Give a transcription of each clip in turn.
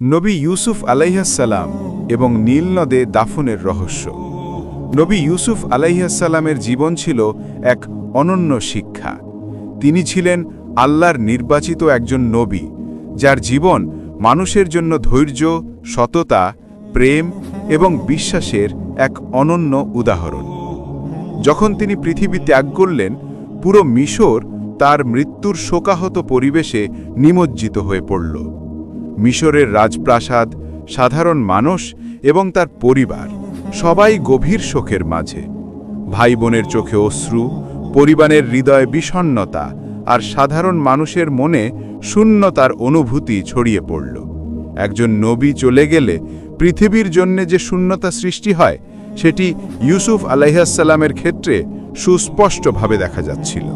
নবী ইউসুফ আলাইহিসসালাম এবং নীল নদে দাফনের রহস্য। নবী ইউসুফ আলাইহিসসালামের জীবন ছিল এক অনন্য শিক্ষা। তিনি ছিলেন আল্লাহর নির্বাচিত একজন নবী, যার জীবন মানুষের জন্য ধৈর্য, সততা, প্রেম এবং বিশ্বাসের এক অনন্য উদাহরণ। যখন তিনি পৃথিবী ত্যাগ করলেন, পুরো মিশর তার মৃত্যুর শোকাহত পরিবেশে নিমজ্জিত হয়ে পড়ল। মিশরের রাজপ্রাসাদ, সাধারণ মানুষ এবং তার পরিবার সবাই গভীর শোকের মাঝে। ভাই বোনের চোখে অশ্রু, পরিবারের হৃদয়ে বিষণ্ণতা আর সাধারণ মানুষের মনে শূন্যতার অনুভূতি ছড়িয়ে পড়ল। একজন নবী চলে গেলে পৃথিবীর জন্যে যে শূন্যতা সৃষ্টি হয়, সেটি ইউসুফ আলাইহিসসালামের ক্ষেত্রে সুস্পষ্টভাবে দেখা যাচ্ছিল।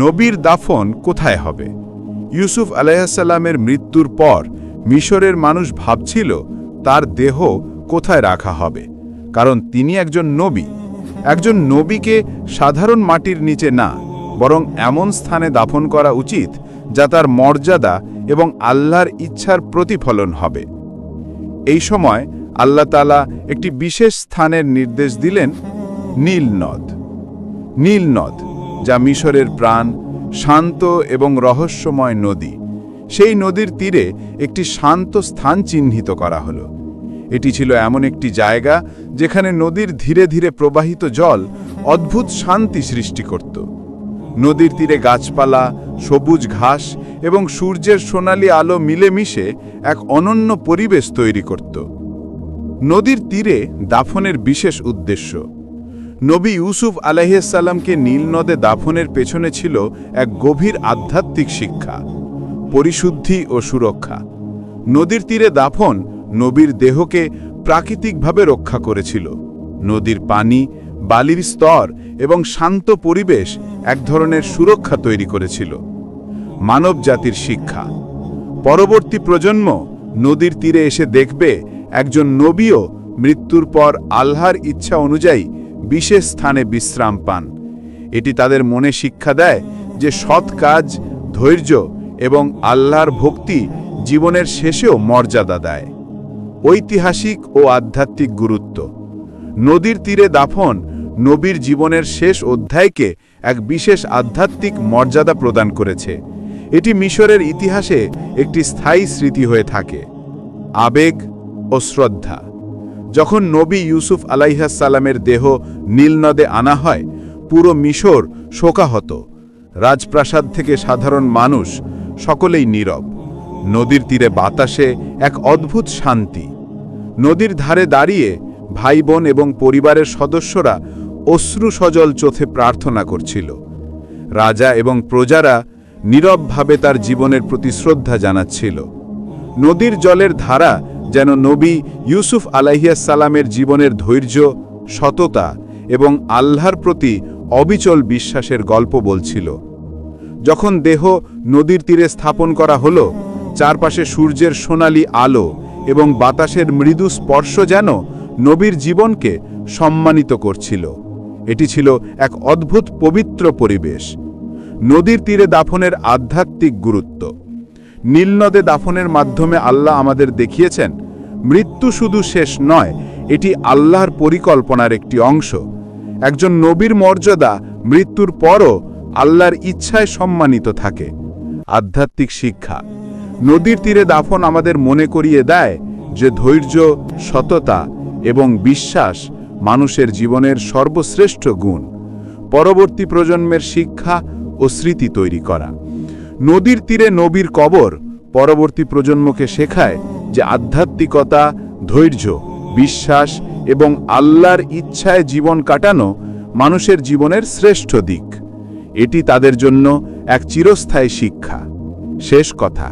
নবীর দাফন কোথায় হবে? ইউসুফ আলাইহিসসালামের মৃত্যুর পর মিশরের মানুষ ভাবছিল তার দেহ কোথায় রাখা হবে, কারণ তিনি একজন নবী। একজন নবীকে সাধারণ মাটির নিচে না, বরং এমন স্থানে দাফন করা উচিত যা তার মর্যাদা এবং আল্লাহর ইচ্ছার প্রতিফলন হবে। এই সময় আল্লাহ তাআলা একটি বিশেষ স্থানের নির্দেশ দিলেন, নীল নদ। নীল নদ, যা মিশরের প্রাণ, শান্ত এবং রহস্যময় নদী। সেই নদীর তীরে একটি শান্ত স্থান চিহ্নিত করা হলো। এটি ছিল এমন একটি জায়গা যেখানে নদীর ধীরে ধীরে প্রবাহিত জল অদ্ভুত শান্তি সৃষ্টি করত। নদীর তীরে গাছপালা, সবুজ ঘাস এবং সূর্যের সোনালী আলো মিলেমিশে এক অনন্য পরিবেশ তৈরি করত। নদীর তীরে দাফনের বিশেষ উদ্দেশ্য। নবী ইউসুফ আলাইহিসসালামকে নীল নদে দাফনের পেছনে ছিল এক গভীর আধ্যাত্মিক শিক্ষা, পরিশুদ্ধি ও সুরক্ষা। নদীর তীরে দাফন নবীর দেহকে প্রাকৃতিকভাবে রক্ষা করেছিল। নদীর পানি, বালির স্তর এবং শান্ত পরিবেশ এক ধরনের সুরক্ষা তৈরি করেছিল। মানব জাতির শিক্ষা। পরবর্তী প্রজন্ম নদীর তীরে এসে দেখবে একজন নবীও মৃত্যুর পর আল্লাহর ইচ্ছা অনুযায়ী বিশেষ স্থানে বিশ্রাম পান। এটি তাদের মনে শিক্ষা দেয় যে সৎ কাজ, ধৈর্য এবং আল্লাহর ভক্তি জীবনের শেষেও মর্যাদা দেয়। ঐতিহাসিক ও আধ্যাত্মিক গুরুত্ব। নদীর তীরে দাফন নবীর জীবনের শেষ অধ্যায়কে এক বিশেষ আধ্যাত্মিক মর্যাদা প্রদান করেছে। এটি মিশরের ইতিহাসে একটি স্থায়ী স্মৃতি হয়ে থাকে। আবেগ ও শ্রদ্ধা। যখন নবী ইউসুফ আলাইহিসসালামের দেহ নীল নদে আনা হয়, পুরো মিশর শোকাহত। রাজপ্রাসাদ থেকে সাধারণ মানুষ সকলেই নীরব। নদীর তীরে বাতাসে এক অদ্ভুত শান্তি। নদীর ধারে দাঁড়িয়ে ভাই বোন এবং পরিবারের সদস্যরা অশ্রু সজল চোখে প্রার্থনা করছিল। রাজা এবং প্রজারা নীরবভাবে তার জীবনের প্রতি শ্রদ্ধা জানাচ্ছিল। নদীর জলের ধারা যেন নবী ইউসুফ আলাইহিসসালামের জীবনের ধৈর্য, সততা এবং আল্লাহর প্রতি অবিচল বিশ্বাসের গল্প বলছিল। যখন দেহ নদীর তীরে স্থাপন করা হলো, চারপাশে সূর্যের সোনালী আলো এবং বাতাসের মৃদু স্পর্শ যেন নবীর জীবনকে সম্মানিত করছিল। এটি ছিল এক অদ্ভুত পবিত্র পরিবেশ। নদীর তীরে দাফনের আধ্যাত্মিক গুরুত্ব। নীল নদে দাফনের মাধ্যমে আল্লাহ আমাদের দেখিয়েছেন, মৃত্যু শুধু শেষ নয়, এটি আল্লাহর পরিকল্পনার একটি অংশ। একজন নবীর মর্যাদা মৃত্যুর পরও আল্লাহর ইচ্ছায় সম্মানিত থাকে। আধ্যাত্মিক শিক্ষা। নদীর তীরে দাফন আমাদের মনে করিয়ে দেয় যে ধৈর্য, সততা এবং বিশ্বাস মানুষের জীবনের সর্বশ্রেষ্ঠ গুণ। পরবর্তী প্রজন্মের শিক্ষা ও স্মৃতি তৈরি করা। নদীর তীরে নবীর কবর পরবর্তী প্রজন্মকে শেখায় যে আধ্যাত্মিকতা, ধৈর্য, বিশ্বাস এবং আল্লাহর ইচ্ছায় জীবন কাটানো মানুষের জীবনের শ্রেষ্ঠ দিক। এটি তাদের জন্য এক চিরস্থায়ী শিক্ষা। শেষ কথা,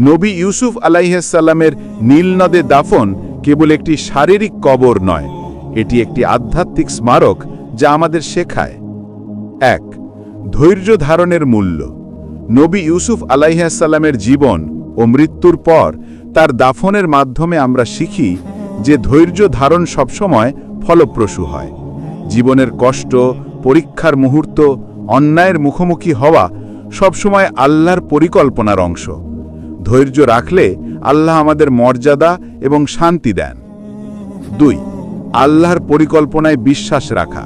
নবী ইউসুফ আলাইহিসসালামের নীল নদে দাফন কেবল একটি শারীরিক কবর নয়, এটি একটি আধ্যাত্মিক স্মারক যা আমাদের শেখায়। ১. ধৈর্য ধারণের মূল্য। নবী ইউসুফ আলাইহিসসালামের জীবন ও মৃত্যুর পর তার দাফনের মাধ্যমে আমরা শিখি যে ধৈর্য ধারণ সবসময় ফলপ্রসূ হয়। জীবনের কষ্ট, পরীক্ষার মুহূর্ত, অন্যায়ের মুখোমুখি হওয়া সবসময় আল্লাহর পরিকল্পনার অংশ। ধৈর্য রাখলে আল্লাহ আমাদের মর্যাদা এবং শান্তি দেন। 2. আল্লাহর পরিকল্পনায় বিশ্বাস রাখা।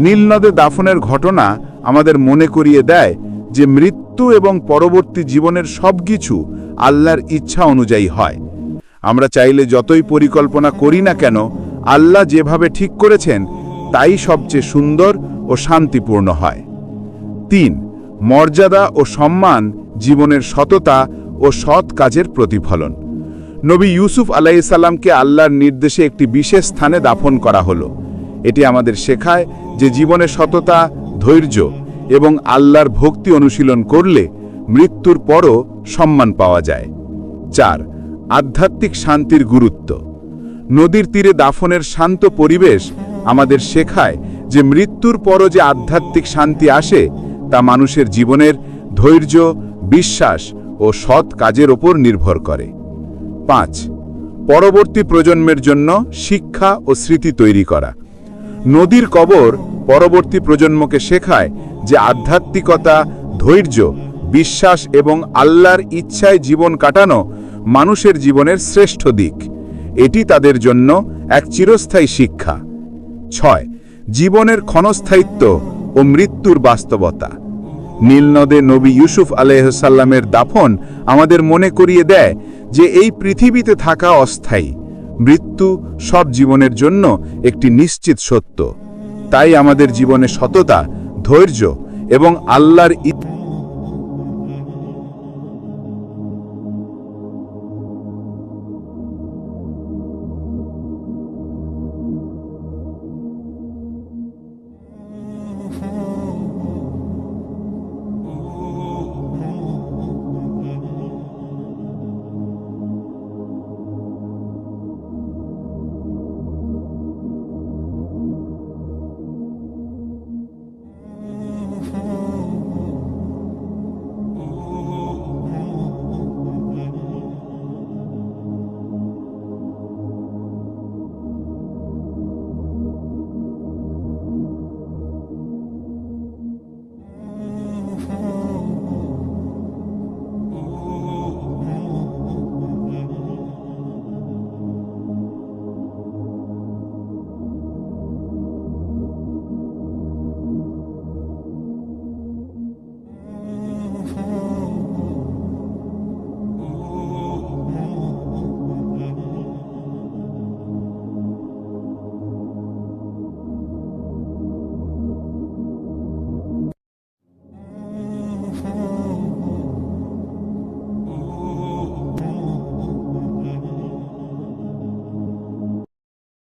নীল নদে দাফনের ঘটনা আমাদের মনে করিয়ে দেয় যে মৃত্যু এবং পরবর্তী জীবনের সবকিছু আল্লাহর ইচ্ছা অনুযায়ী হয়। আমরা চাইলে যতই পরিকল্পনা করি না কেন, আল্লাহ যেভাবে ঠিক করেছেন তাই সবচেয়ে সুন্দর ও শান্তিপূর্ণ হয়। 3. মর্যাদা ও সম্মান জীবনের সততা ও সৎ কাজের প্রতিফলন। নবী ইউসুফ আলাইহিস সালামকে আল্লাহর নির্দেশে একটি বিশেষ স্থানে দাফন করা হলো। এটি আমাদের শেখায় যে জীবনে সততা, ধৈর্য এবং আল্লাহর ভক্তি অনুশীলন করলে মৃত্যুর পরও সম্মান পাওয়া যায়। 4. আধ্যাত্মিক শান্তির গুরুত্ব। নদীর তীরে দাফনের শান্ত পরিবেশ আমাদের শেখায় যে মৃত্যুর পরও যে আধ্যাত্মিক শান্তি আসে তা মানুষের জীবনের ধৈর্য, বিশ্বাস ও সৎ কাজের ওপর নির্ভর করে। 5. পরবর্তী প্রজন্মের জন্য শিক্ষা ও স্মৃতি তৈরি করা। নদীর কবর পরবর্তী প্রজন্মকে শেখায় যে আধ্যাত্মিকতা, ধৈর্য, বিশ্বাস এবং আল্লাহর ইচ্ছায় জীবন কাটানো মানুষের জীবনের শ্রেষ্ঠ দিক। এটি তাদের জন্য এক চিরস্থায়ী শিক্ষা। 6. জীবনের ক্ষণস্থায়িত্ব ও মৃত্যুর বাস্তবতা। নীল নদে নবী ইউসুফ আলাইহিস সালামের দাফন আমাদের মনে করিয়ে দেয় যে এই পৃথিবীতে থাকা অস্থায়ী, মৃত্যু সব জীবনের জন্য একটি নিশ্চিত সত্য। তাই আমাদের জীবনে সততা, ধৈর্য এবং আল্লাহর